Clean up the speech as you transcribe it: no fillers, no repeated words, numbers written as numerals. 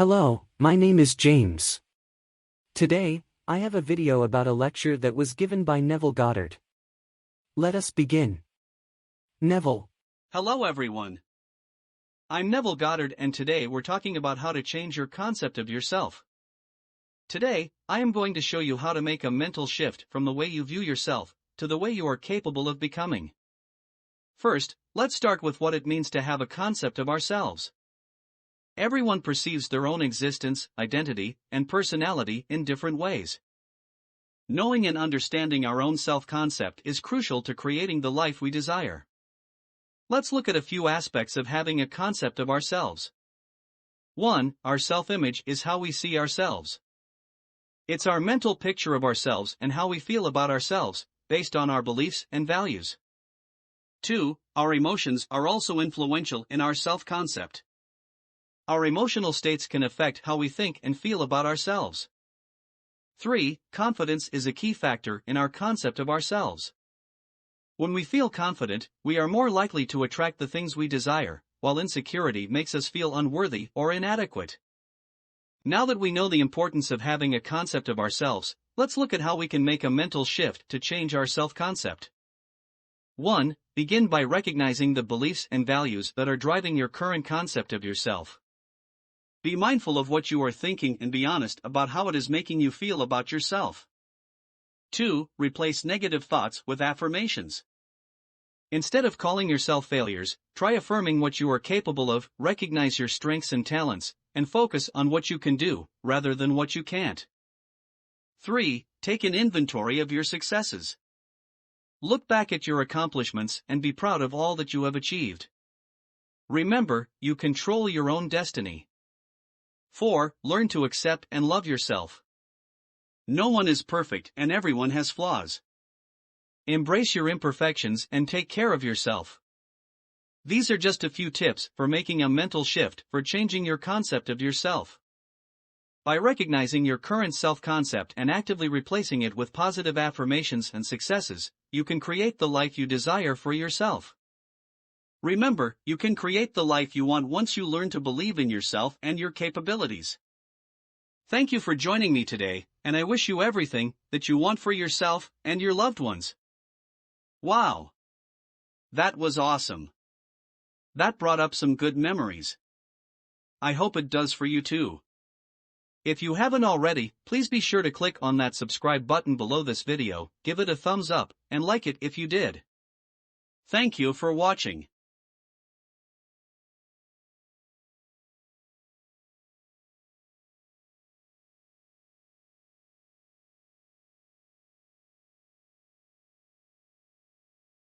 Hello, my name is James. Today, I have a video about a lecture that was given by Neville Goddard. Let us begin. Neville. Hello everyone. I'm Neville Goddard and today we're talking about how to change your concept of yourself. Today, I am going to show you how to make a mental shift from the way you view yourself to the way you are capable of becoming. First, let's start with what it means to have a concept of ourselves. Everyone perceives their own existence, identity, and personality in different ways. Knowing and understanding our own self-concept is crucial to creating the life we desire. Let's look at a few aspects of having a concept of ourselves. 1. Our self-image is how we see ourselves. It's our mental picture of ourselves and how we feel about ourselves, based on our beliefs and values. 2. Our emotions are also influential in our self-concept. Our emotional states can affect how we think and feel about ourselves. 3. Confidence is a key factor in our concept of ourselves. When we feel confident, we are more likely to attract the things we desire, while insecurity makes us feel unworthy or inadequate. Now that we know the importance of having a concept of ourselves, let's look at how we can make a mental shift to change our self-concept. 1. Begin by recognizing the beliefs and values that are driving your current concept of yourself. Be mindful of what you are thinking and be honest about how it is making you feel about yourself. 2. Replace negative thoughts with affirmations. Instead of calling yourself failures, try affirming what you are capable of, recognize your strengths and talents, and focus on what you can do, rather than what you can't. 3. Take an inventory of your successes. Look back at your accomplishments and be proud of all that you have achieved. Remember, you control your own destiny. 4. Learn to accept and love yourself. No one is perfect and everyone has flaws. Embrace your imperfections and take care of yourself. These are just a few tips for making a mental shift for changing your concept of yourself. By recognizing your current self-concept and actively replacing it with positive affirmations and successes, you can create the life you desire for yourself. Remember, you can create the life you want once you learn to believe in yourself and your capabilities. Thank you for joining me today, and I wish you everything that you want for yourself and your loved ones. Wow! That was awesome. That brought up some good memories. I hope it does for you too. If you haven't already, please be sure to click on that subscribe button below this video, give it a thumbs up, and like it if you did. Thank you for watching.